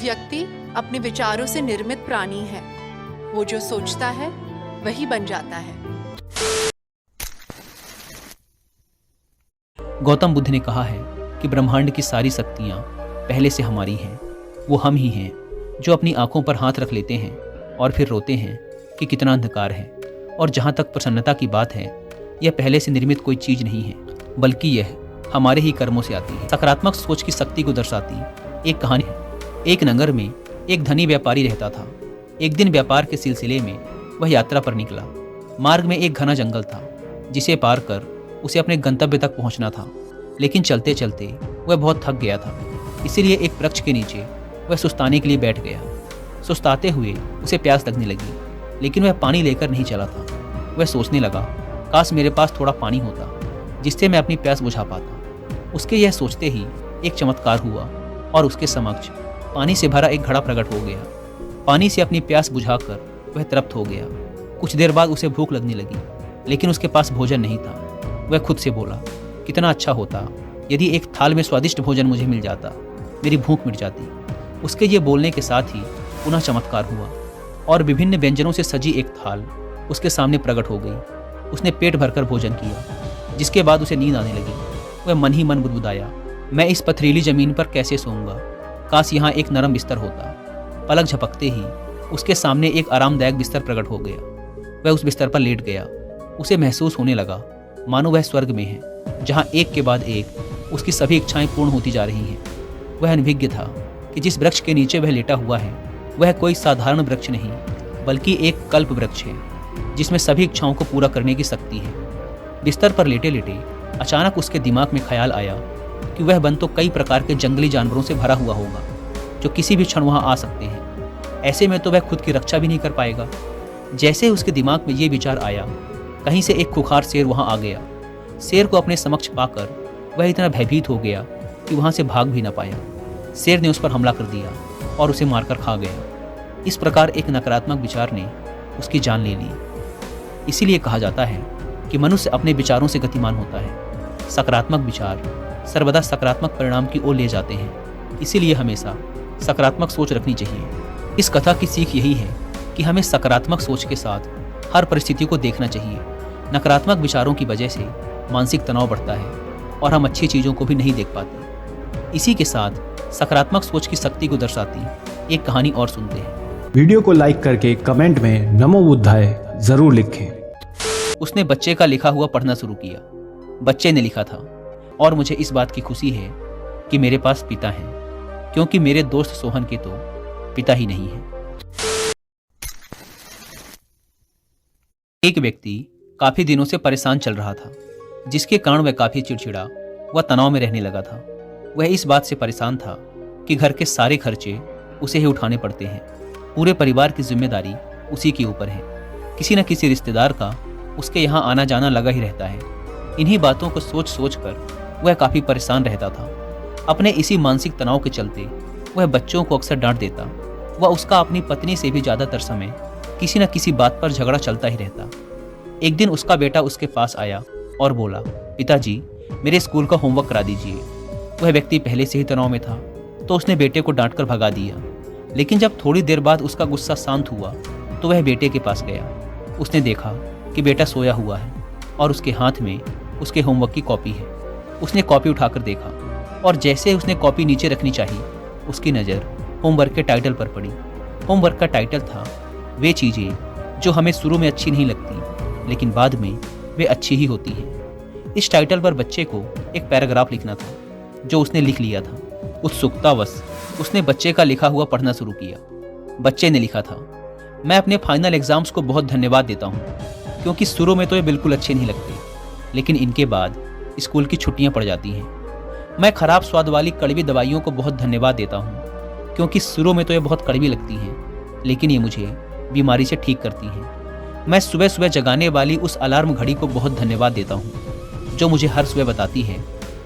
व्यक्ति अपने विचारों से निर्मित प्राणी है। वो जो सोचता है वही बन जाता है। गौतम बुद्ध ने कहा है कि ब्रह्मांड की सारी शक्तियाँ पहले से हमारी हैं। वो हम ही हैं जो अपनी आंखों पर हाथ रख लेते हैं और फिर रोते हैं कि कितना अंधकार है। और जहाँ तक प्रसन्नता की बात है, यह पहले से निर्मित कोई चीज़ नहीं है, बल्कि यह हमारे ही कर्मों से आती है। सकारात्मक सोच की शक्ति को दर्शाती एक कहानी है। एक नगर में एक धनी व्यापारी रहता था। एक दिन व्यापार के सिलसिले में वह यात्रा पर निकला। मार्ग में एक घना जंगल था जिसे पार कर उसे अपने गंतव्य तक पहुंचना था। लेकिन चलते चलते वह बहुत थक गया था, इसीलिए एक वृक्ष के नीचे वह सुस्ताने के लिए बैठ गया। सुस्ताते हुए उसे प्यास लगने लगी, लेकिन वह पानी लेकर नहीं चला था। वह सोचने लगा, काश मेरे पास थोड़ा पानी होता जिससे मैं अपनी प्यास बुझा पाता। उसके यह सोचते ही एक चमत्कार हुआ और उसके समक्ष पानी से भरा एक घड़ा प्रकट हो गया। पानी से अपनी प्यास बुझाकर वह तृप्त हो गया। कुछ देर बाद उसे भूख लगने लगी, लेकिन उसके पास भोजन नहीं था। वह खुद से बोला, कितना अच्छा होता यदि एक थाल में स्वादिष्ट भोजन मुझे मिल जाता, मेरी भूख मिट जाती। उसके ये बोलने के साथ ही पुनः चमत्कार हुआ और विभिन्न व्यंजनों से सजी एक थाल उसके सामने प्रकट हो गई। उसने पेट भरकर भोजन किया, जिसके बाद उसे नींद आने लगी। वह मन ही मन बुदबुदाया, मैं इस पथरीली जमीन पर कैसे सोऊंगा, काश यहाँ एक नरम बिस्तर होता। पलक झपकते ही उसके सामने एक आरामदायक बिस्तर प्रकट हो गया। वह उस बिस्तर पर लेट गया। उसे महसूस होने लगा मानो वह स्वर्ग में है, जहाँ एक के बाद एक उसकी सभी इच्छाएं पूर्ण होती जा रही हैं। वह अनभिज्ञ था कि जिस वृक्ष के नीचे वह लेटा हुआ है वह कोई साधारण वृक्ष नहीं, बल्कि एक कल्प वृक्ष है जिसमें सभी इच्छाओं को पूरा करने की शक्ति है। बिस्तर पर लेटे लेटे अचानक उसके दिमाग में ख्याल आया कि वह वन तो कई प्रकार के जंगली जानवरों से भरा हुआ होगा जो किसी भी क्षण वहाँ आ सकते हैं। ऐसे में तो वह खुद की रक्षा भी नहीं कर पाएगा। जैसे ही उसके दिमाग में ये विचार आया, कहीं से एक खुखार शेर वहाँ आ गया। शेर को अपने समक्ष पाकर वह इतना भयभीत हो गया कि वहाँ से भाग भी न पाया। शेर ने उस पर हमला कर दिया और उसे मारकर खा गया। इस प्रकार एक नकारात्मक विचार ने उसकी जान ले ली। इसीलिए कहा जाता है कि मनुष्य अपने विचारों से गतिमान होता है। सकारात्मक विचार सर्वदा सकारात्मक परिणाम की ओर ले जाते हैं। इसीलिए हमेशा सकारात्मक सोच रखनी चाहिए। इस कथा की सीख यही है कि हमें सकारात्मक सोच के साथ हर परिस्थिति को देखना चाहिए। नकारात्मक विचारों की वजह से मानसिक तनाव बढ़ता है और हम अच्छी चीज़ों को भी नहीं देख पाते। इसी के साथ सकारात्मक सोच की शक्ति को दर्शाती एक कहानी और सुनते हैं। वीडियो को लाइक करके कमेंट में नमो बुद्धाय जरूर लिखें। उसने बच्चे का लिखा हुआ पढ़ना शुरू किया। बच्चे ने लिखा था, और मुझे इस बात की खुशी है कि मेरे पास पिता है, क्योंकि मेरे दोस्त सोहन के तो पिता ही नहीं है। एक व्यक्ति काफी दिनों से परेशान चल रहा था, जिसके कारण वह काफी चिड़चिड़ा व तनाव में रहने लगा था। वह इस बात से परेशान था कि घर के सारे खर्चे उसे ही उठाने पड़ते हैं। पूरे परिवार की जिम्मेदारी उसी के ऊपर है। किसी न किसी रिश्तेदार का उसके यहाँ आना जाना लगा ही रहता है। इन्हीं बातों को सोच सोच कर वह काफ़ी परेशान रहता था। अपने इसी मानसिक तनाव के चलते वह बच्चों को अक्सर डांट देता। वह उसका अपनी पत्नी से भी ज़्यादातर समय किसी न किसी बात पर झगड़ा चलता ही रहता। एक दिन उसका बेटा उसके पास आया और बोला, पिताजी मेरे स्कूल का होमवर्क करा दीजिए। वह व्यक्ति पहले से ही तनाव में था, तो उसने बेटे को डांट कर भगा दिया। लेकिन जब थोड़ी देर बाद उसका गुस्सा शांत हुआ तो वह बेटे के पास गया। उसने देखा कि बेटा सोया हुआ है और उसके हाथ में उसके होमवर्क की कॉपी है। उसने कॉपी उठाकर देखा और जैसे उसने कॉपी नीचे रखनी चाहिए, उसकी नज़र होमवर्क के टाइटल पर पड़ी। होमवर्क का टाइटल था, वे चीज़ें जो हमें शुरू में अच्छी नहीं लगती लेकिन बाद में वे अच्छी ही होती हैं। इस टाइटल पर बच्चे को एक पैराग्राफ लिखना था, जो उसने लिख लिया था। उत्सुकतावश उसने बच्चे का लिखा हुआ पढ़ना शुरू किया। बच्चे ने लिखा था, मैं अपने फाइनल एग्जाम्स को बहुत धन्यवाद देता हूँ, क्योंकि शुरू में तो ये बिल्कुल अच्छे नहीं लगते, लेकिन इनके बाद स्कूल की छुट्टियाँ पड़ जाती हैं। मैं खराब स्वाद वाली कड़वी दवाइयों को बहुत धन्यवाद देता हूँ, क्योंकि शुरू में तो ये बहुत कड़वी लगती हैं, लेकिन ये मुझे बीमारी से ठीक करती हैं। मैं सुबह सुबह जगाने वाली उस अलार्म घड़ी को बहुत धन्यवाद देता हूँ, जो मुझे हर सुबह बताती है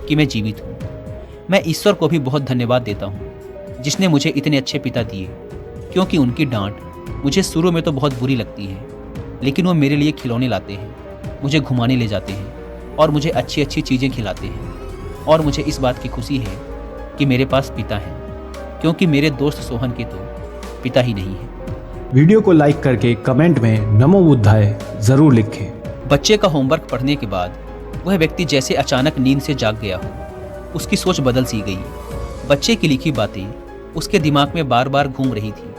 कि मैं जीवित हूँ। मैं ईश्वर को भी बहुत धन्यवाद देता हूँ, जिसने मुझे इतने अच्छे पिता दिए, क्योंकि उनकी डांट मुझे शुरू में तो बहुत बुरी लगती है, लेकिन वो मेरे लिए खिलौने लाते हैं, मुझे घुमाने ले जाते हैं और मुझे अच्छी अच्छी चीज़ें खिलाते हैं। और मुझे इस बात की खुशी है कि मेरे पास पिता हैं। क्योंकि मेरे दोस्त सोहन के तो पिता ही नहीं है। वीडियो को लाइक करके कमेंट में नमो बुद्धाय जरूर लिखें। बच्चे का होमवर्क पढ़ने के बाद वह व्यक्ति जैसे अचानक नींद से जाग गया हो, उसकी सोच बदल सी गई। बच्चे की लिखी बातें उसके दिमाग में बार बार घूम रही थी।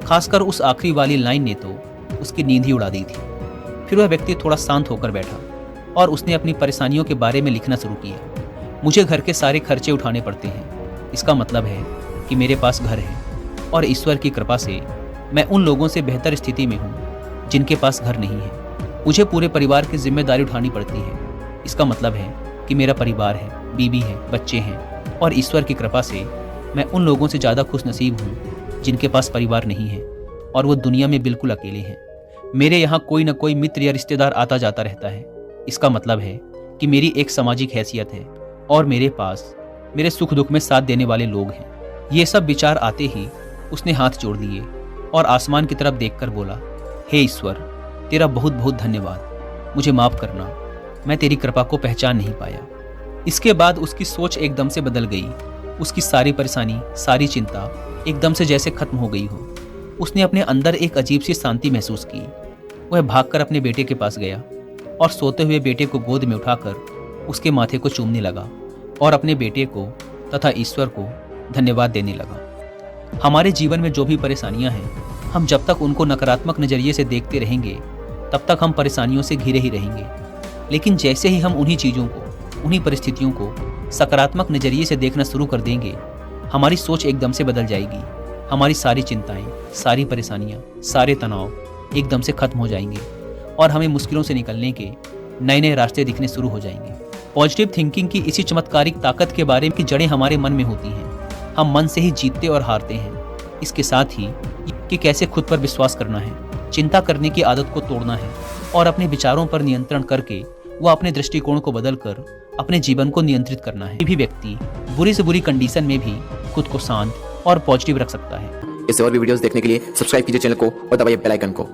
खासकर उस आखिरी वाली लाइन ने तो उसकी नींद ही उड़ा दी थी। फिर वह व्यक्ति थोड़ा शांत होकर बैठा और उसने अपनी परेशानियों के बारे में लिखना शुरू किया। मुझे घर के सारे खर्चे उठाने पड़ते हैं। इसका मतलब है कि मेरे पास घर है और ईश्वर की कृपा से मैं उन लोगों से बेहतर स्थिति में हूँ जिनके पास घर नहीं है। मुझे पूरे परिवार की जिम्मेदारी उठानी पड़ती है। इसका मतलब है कि मेरा परिवार है, बीवी है, बच्चे हैं और ईश्वर की कृपा से मैं उन लोगों से ज़्यादा खुशनसीब हूँ जिनके पास परिवार नहीं है और वो दुनिया में बिल्कुल अकेले हैं। मेरे यहाँ कोई न कोई मित्र या रिश्तेदार आता जाता रहता है। इसका मतलब है कि मेरी एक सामाजिक हैसियत है और मेरे पास मेरे सुख दुख में साथ देने वाले लोग हैं। ये सब विचार आते ही उसने हाथ जोड़ दिए और आसमान की तरफ देखकर बोला, हे ईश्वर, तेरा बहुत बहुत धन्यवाद। मुझे माफ़ करना, मैं तेरी कृपा को पहचान नहीं पाया। इसके बाद उसकी सोच एकदम से बदल गई। उसकी सारी परेशानी, सारी चिंता एकदम से जैसे खत्म हो गई हो। उसने अपने अंदर एक अजीब सी शांति महसूस की। वह भागकर अपने बेटे के पास गया और सोते हुए बेटे को गोद में उठाकर उसके माथे को चूमने लगा और अपने बेटे को तथा ईश्वर को धन्यवाद देने लगा। हमारे जीवन में जो भी परेशानियां हैं, हम जब तक उनको नकारात्मक नज़रिए से देखते रहेंगे तब तक हम परेशानियों से घिरे ही रहेंगे। लेकिन जैसे ही हम उन्हीं चीज़ों को, उन्हीं परिस्थितियों को सकारात्मक नज़रिए से देखना शुरू कर देंगे, हमारी सोच एकदम से बदल जाएगी। हमारी सारी चिंताएं, सारी परेशानियां, सारे तनाव एकदम से खत्म हो जाएंगे और हमें मुश्किलों से निकलने के नए नए रास्ते दिखने शुरू हो जाएंगे। पॉजिटिव थिंकिंग की इसी चमत्कारिक ताकत के बारे में की जड़ें हमारे मन में होती हैं। हम मन से ही जीतते और हारते हैं। इसके साथ ही कि कैसे खुद पर विश्वास करना है, चिंता करने की आदत को तोड़ना है और अपने विचारों पर नियंत्रण करके वो अपने दृष्टिकोण को बदलकर अपने जीवन को नियंत्रित करना है। भी व्यक्ति बुरी से बुरी कंडीशन में भी खुद को शांत और पॉजिटिव रख सकता है। इससे और भी वीडियोस देखने के लिए सब्सक्राइब कीजिए चैनल को और दबाइए बेल आइकन को।